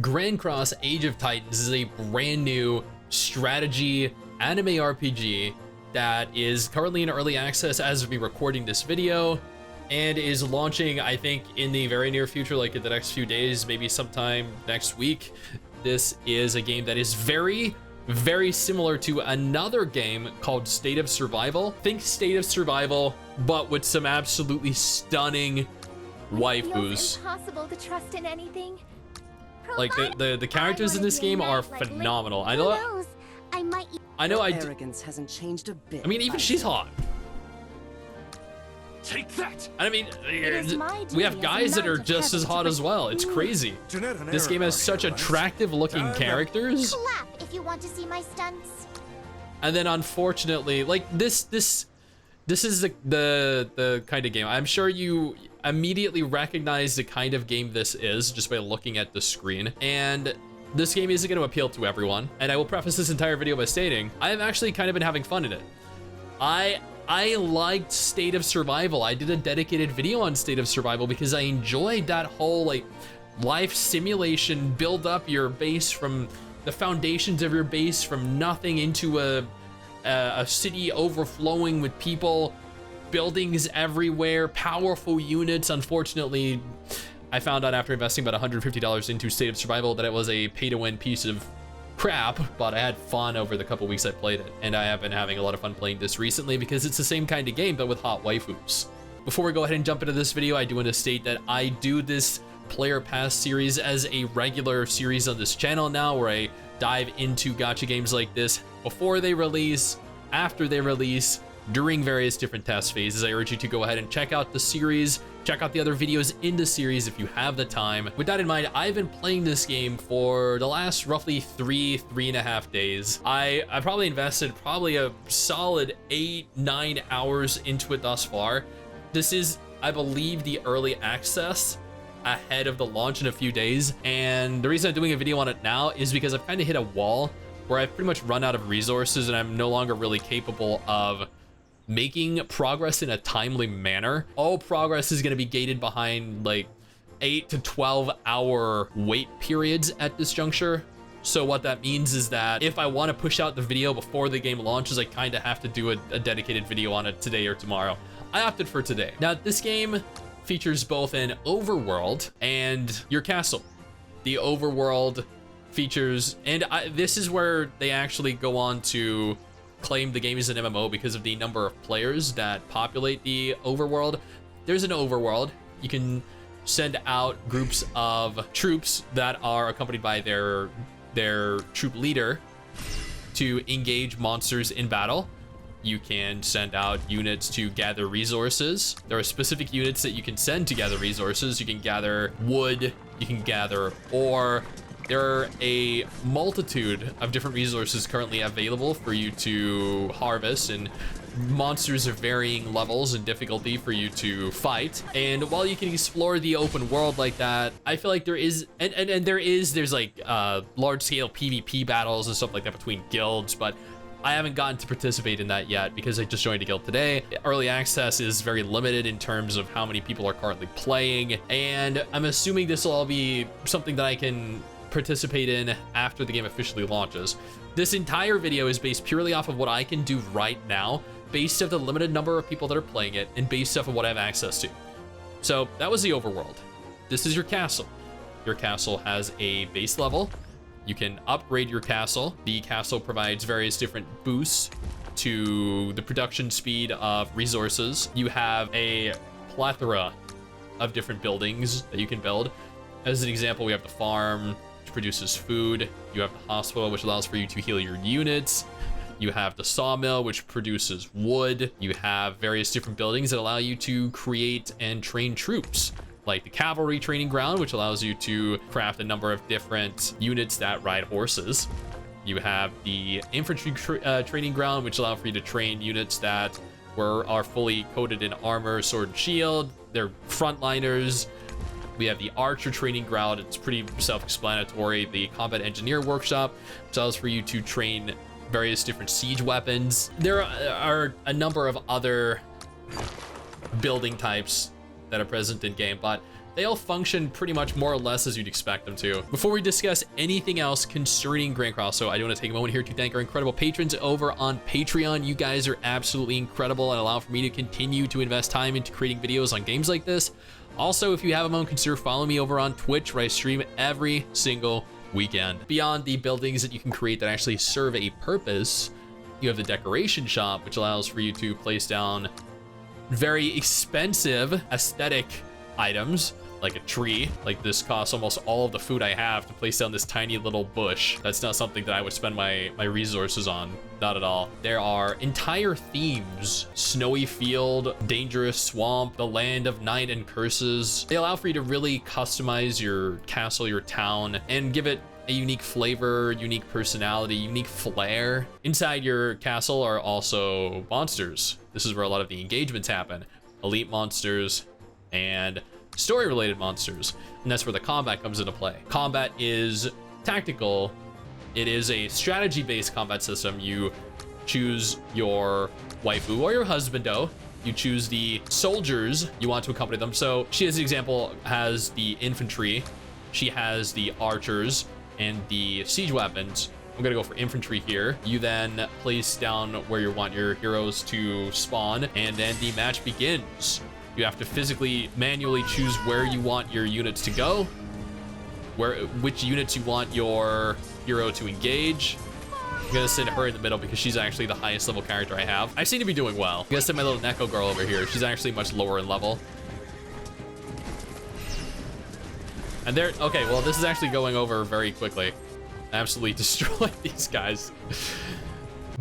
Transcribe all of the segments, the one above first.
Grand Cross Age of Titans is a brand new strategy anime RPG that is currently in early access as of me recording this video, and is launching, I think, in the very near future, like in the next few days, maybe sometime next week. This is a game that is very, very similar to another game called State of Survival. Think State of Survival, but with some absolutely stunning waifus. It's impossible to trust in anything. Like the characters in this game are phenomenal. I know. Arrogance hasn't changed a bit. I mean, even she's hot. Take that! I mean, we have guys that are just as hot as well. It's crazy. This game has such attractive looking characters. Clap if you want to see my stunts. And then unfortunately, like this is the kind of game. I'm sure you immediately recognize the kind of game this is just by looking at the screen. And this game isn't going to appeal to everyone. And I will preface this entire video by stating, I have actually kind of been having fun in it. I liked State of Survival. I did a dedicated video on State of Survival because I enjoyed that whole like life simulation, build up your base from the foundations of your base from nothing into a city overflowing with people, buildings everywhere, powerful units. Unfortunately, I found out after investing about $150 into State of Survival that it was a pay-to-win piece of crap, but I had fun over the couple weeks I played it, and I have been having a lot of fun playing this recently because it's the same kind of game but with hot waifus. Before we go ahead and jump into this video, I do want to state that I do this Player Pass series as a regular series on this channel now, where I dive into gacha games like this before they release, after they release, during various different test phases. I urge you to go ahead and check out the series, check out the other videos in the series if you have the time. With that in mind, I've been playing this game for the last roughly three and a half days. I probably invested a solid 8-9 hours into it thus far. This is, I believe, the early access ahead of the launch in a few days. And the reason I'm doing a video on it now is because I've kind of hit a wall where I've pretty much run out of resources and I'm no longer really capable of making progress in a timely manner. All progress is going to be gated behind like 8 to 12 hour wait periods at this juncture. So what that means is that if I want to push out the video before the game launches, I kind of have to do a dedicated video on it today or tomorrow. I opted for today. Now, this game features both an overworld and your castle. The overworld features, and this is where they actually go on to claim the game is an MMO because of the number of players that populate the overworld. There's an overworld. You can send out groups of troops that are accompanied by their troop leader to engage monsters in battle. You can send out units to gather resources. There are specific units that you can send to gather resources. You can gather wood, you can gather ore. There are a multitude of different resources currently available for you to harvest, and monsters of varying levels and difficulty for you to fight. And while you can explore the open world like that, I feel like there is, there's like large scale PvP battles and stuff like that between guilds, but I haven't gotten to participate in that yet because I just joined a guild today. Early access is very limited in terms of how many people are currently playing, and I'm assuming this will all be something that I can participate in after the game officially launches. This entire video is based purely off of what I can do right now, based off the limited number of people that are playing it, and based off of what I have access to. So that was the overworld. This is your castle. Your castle has a base level. You can upgrade your castle. The castle provides various different boosts to the production speed of resources. You have a plethora of different buildings that you can build. As an example, we have the farm, which produces food. You have the hospital, which allows for you to heal your units. You have the sawmill, which produces wood. You have various different buildings that allow you to create and train troops, like the cavalry training ground, which allows you to craft a number of different units that ride horses. You have the infantry training ground, which allow for you to train units that are fully coated in armor, sword, and shield. They're frontliners. We have the archer training ground. It's pretty self-explanatory. The combat engineer workshop, which allows for you to train various different siege weapons. There are a number of other building types that are present in game, but they all function pretty much more or less as you'd expect them to. Before we discuss anything else concerning Grand Cross, so I do want to take a moment here to thank our incredible patrons over on Patreon. You guys are absolutely incredible and allow for me to continue to invest time into creating videos on games like this. Also, if you have a moment, consider following me over on Twitch, where I stream every single weekend. Beyond the buildings that you can create that actually serve a purpose, you have the decoration shop, which allows for you to place down very expensive aesthetic items, like a tree. Like this costs almost all of the food I have to place down this tiny little bush. That's not something that I would spend my resources on, not at all. There are entire themes: snowy field, dangerous swamp, the land of night and curses. They allow for you to really customize your castle, your town, and give it a unique flavor, unique personality, unique flair. Inside your castle are also monsters. This is where a lot of the engagements happen. Elite monsters and story-related monsters. And that's where the combat comes into play. Combat is tactical. It is a strategy-based combat system. You choose your waifu or your husbando. You choose the soldiers you want to accompany them. So she, as an example, has the infantry. She has the archers and the siege weapons. I'm gonna go for infantry here. You then place down where you want your heroes to spawn, and then the match begins. You have to physically, manually choose where you want your units to go, which units you want your hero to engage. I'm gonna send her in the middle because she's actually the highest level character I have. I seem to be doing well. I'm gonna send my little Neko girl over here. She's actually much lower in level. And there, okay, well, this is actually going over very quickly. Absolutely destroy these guys.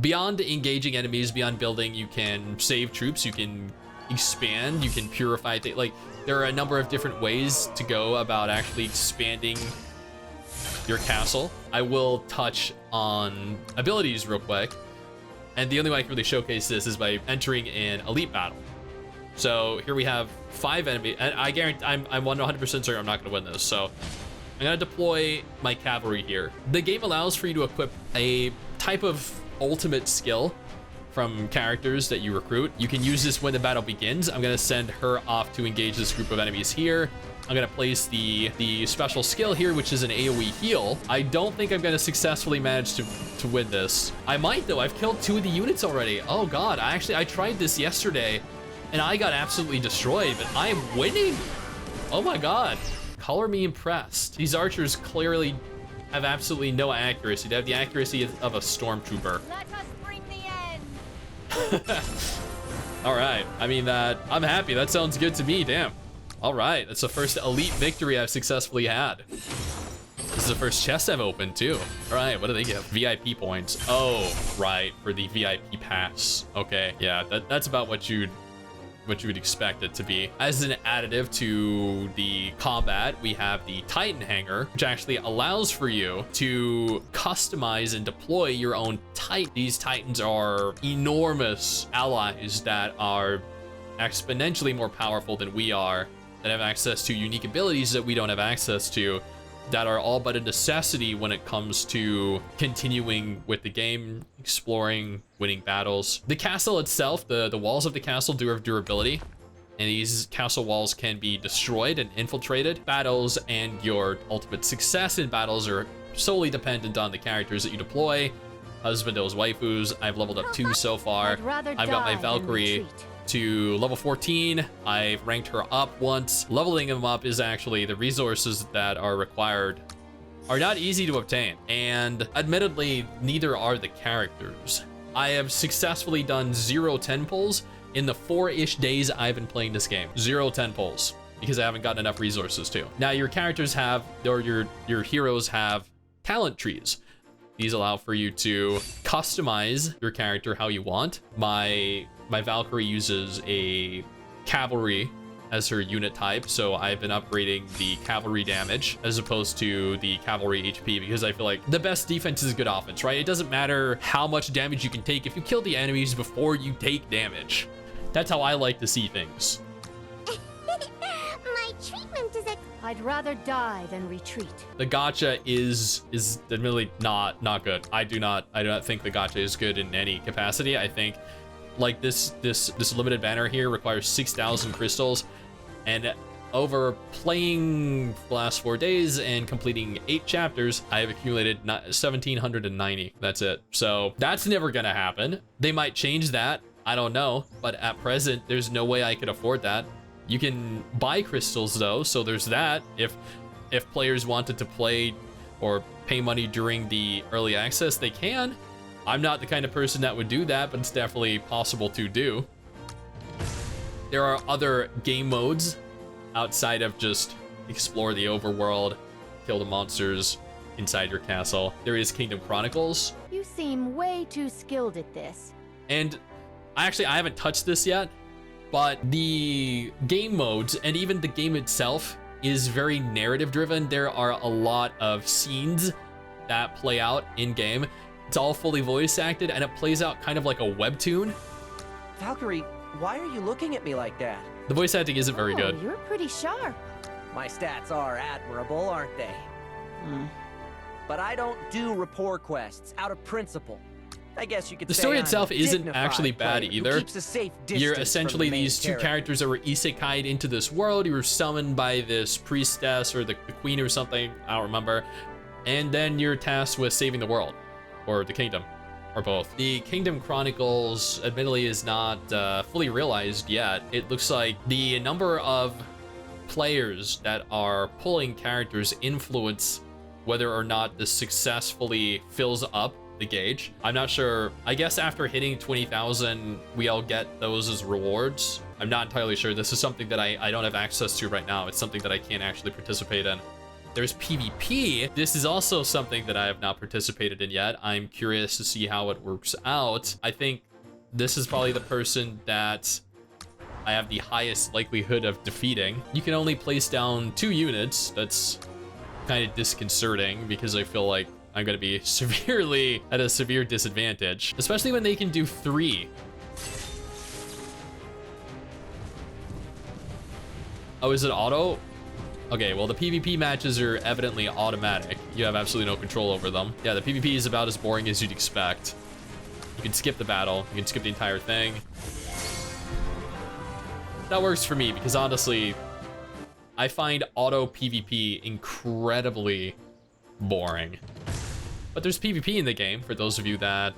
Beyond engaging enemies, beyond building, you can save troops, you can expand, you can purify. Like, there are a number of different ways to go about actually expanding your castle. I will touch on abilities real quick. And the only way I can really showcase this is by entering an elite battle. So here we have 5 enemies, and I guarantee I'm 100% certain I'm not going to win this. So I'm going to deploy my cavalry here. The game allows for you to equip a type of ultimate skill from characters that you recruit. You can use this when the battle begins. I'm going to send her off to engage this group of enemies here. I'm going to place the special skill here, which is an AoE heal. I don't think I'm going to successfully manage to win this. I might, though. I've killed 2 of the units already. Oh God, I tried this yesterday and I got absolutely destroyed, but I am winning. Oh my God. Color me impressed. These archers clearly have absolutely no accuracy. They have the accuracy of a stormtrooper. Let us bring the end. All right. I mean, I'm happy. That sounds good to me. Damn. All right. That's the first elite victory I've successfully had. This is the first chest I've opened too. All right. What do they give? VIP points. Oh, right. For the VIP pass. Okay. Yeah. That's about what you would expect it to be. As an additive to the combat, we have the Titan Hanger, which actually allows for you to customize and deploy your own Titan. These Titans are enormous allies that are exponentially more powerful than we are, that have access to unique abilities that we don't have access to, that are all but a necessity when it comes to continuing with the game, exploring, winning battles. The castle itself, the walls of the castle do have durability, and these castle walls can be destroyed and infiltrated. Battles and your ultimate success in battles are solely dependent on the characters that you deploy. Husbandos, waifus. I've leveled up 2 so far. I've got my Valkyrie to level 14. I've ranked her up once. Leveling them up is actually, the resources that are required are not easy to obtain, and admittedly neither are the characters. I have successfully done 0 10 pulls in the 4-ish days I've been playing this game. 0 10 pulls because I haven't gotten enough resources to. Now your characters have, or your heroes have talent trees. These allow for you to customize your character how you want. My Valkyrie uses a cavalry as her unit type, so I've been upgrading the cavalry damage as opposed to the cavalry HP, because I feel like the best defense is good offense, right? It doesn't matter how much damage you can take if you kill the enemies before you take damage. That's how I like to see things. My treatment is I'd rather die than retreat. The gacha is admittedly not good. I do not think the gacha is good in any capacity. I think like this limited banner here requires 6,000 crystals, and over playing the last 4 days and completing 8 chapters, I have accumulated 1,790. That's it. So that's never gonna happen. They might change that. I don't know. But at present, there's no way I could afford that. You can buy crystals though, so there's that. If players wanted to play or pay money during the early access, they can. I'm not the kind of person that would do that, but it's definitely possible to do. There are other game modes outside of just explore the overworld, kill the monsters inside your castle. There is Kingdom Chronicles. You seem way too skilled at this. And I haven't touched this yet, but the game modes and even the game itself is very narrative driven. There are a lot of scenes that play out in game. It's all fully voice acted and it plays out kind of like a webtoon. Valkyrie, why are you looking at me like that? The voice acting isn't very Oh, good. you're pretty sharp. My stats are admirable, aren't they? But I don't do rapport quests out of principle. I guess you could The say story I'm itself a isn't dignified actually bad player who either. keeps a safe distance You're from essentially the main these two character. characters that were isekai'd into this world. You were summoned by this priestess or the queen or something, I don't remember. And then you're tasked with saving the world, or the kingdom, or both. The Kingdom Chronicles, admittedly, is not fully realized yet. It looks like the number of players that are pulling characters influence whether or not this successfully fills up the gauge. I'm not sure. I guess after hitting 20,000, we all get those as rewards. I'm not entirely sure. This is something that I don't have access to right now. It's something that I can't actually participate in. There's PvP. This is also something that I have not participated in yet. I'm curious to see how it works out. I think this is probably the person that I have the highest likelihood of defeating. You can only place down 2 units. That's kind of disconcerting because I feel like I'm gonna be severely at a severe disadvantage, especially when they can do 3. Oh, is it auto? Okay, well, the PvP matches are evidently automatic. You have absolutely no control over them. Yeah, the PvP is about as boring as you'd expect. You can skip the battle. You can skip the entire thing. That works for me because honestly, I find auto PvP incredibly boring. But there's PvP in the game for those of you that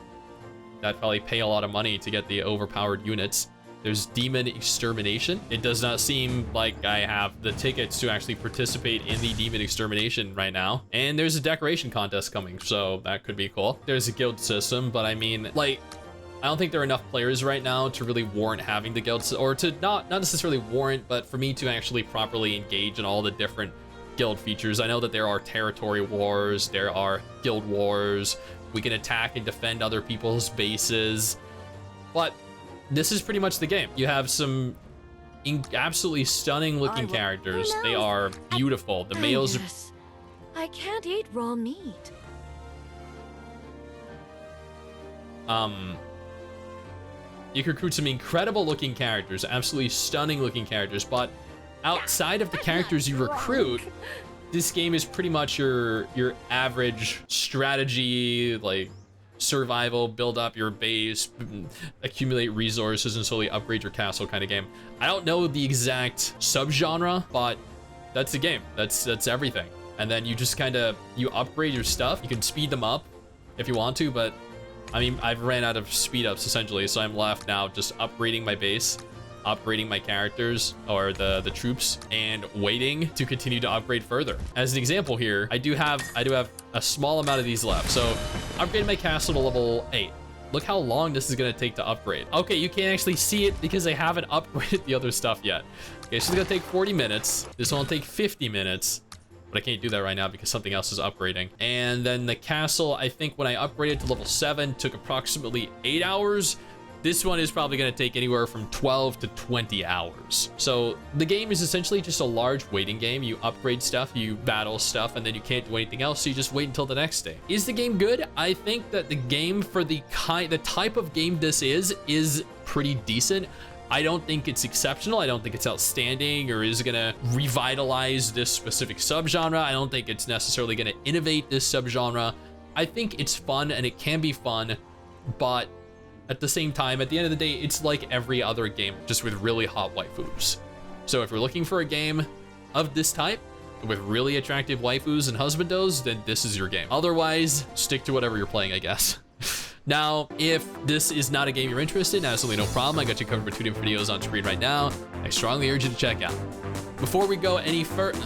probably pay a lot of money to get the overpowered units. There's Demon Extermination. It does not seem like I have the tickets to actually participate in the Demon Extermination right now. And there's a decoration contest coming, so that could be cool. There's a guild system, but I mean, like, I don't think there are enough players right now to really warrant having the guild, or to not necessarily warrant, but for me to actually properly engage in all the different guild features. I know that there are territory wars, there are guild wars, we can attack and defend other people's bases, but this is pretty much the game. You have some absolutely stunning looking characters. They are beautiful. The males are... I can't eat raw meat. You can recruit some incredible looking characters, absolutely stunning looking characters, but outside of the characters you recruit, this game is pretty much your average strategy, like survival, build up your base, accumulate resources, and slowly upgrade your castle kind of game. I don't know the exact subgenre, but that's the game. That's everything. And then you just kind of, you upgrade your stuff. You can speed them up if you want to, but I mean, I've ran out of speed ups essentially, so I'm left now just upgrading my base, upgrading my characters or the troops, and waiting to continue to upgrade further. As an example here, I do have a small amount of these left. So upgrade my castle to level 8. Look how long this is gonna take to upgrade. Okay, you can't actually see it because I haven't upgraded the other stuff yet. Okay, so it's gonna take 40 minutes. This one will take 50 minutes. But I can't do that right now because something else is upgrading. And then the castle, I think when I upgraded to level 7, took approximately 8 hours. This one is probably going to take anywhere from 12 to 20 hours. So the game is essentially just a large waiting game. You upgrade stuff, you battle stuff, and then you can't do anything else, so you just wait until the next day. Is the game good? I think that the game, for the type of game this is pretty decent. I don't think it's exceptional. I don't think it's outstanding or is gonna revitalize this specific subgenre. I don't think it's necessarily gonna innovate this subgenre. I think it's fun and it can be fun, but at the same time, at the end of the day, it's like every other game, just with really hot waifus. So if you're looking for a game of this type with really attractive waifus and husbandos, then this is your game. Otherwise, stick to whatever you're playing, I guess. Now, if this is not a game you're interested in, absolutely no problem. I got you covered with 2 different videos on screen right now. I strongly urge you to check out. Before we go any further,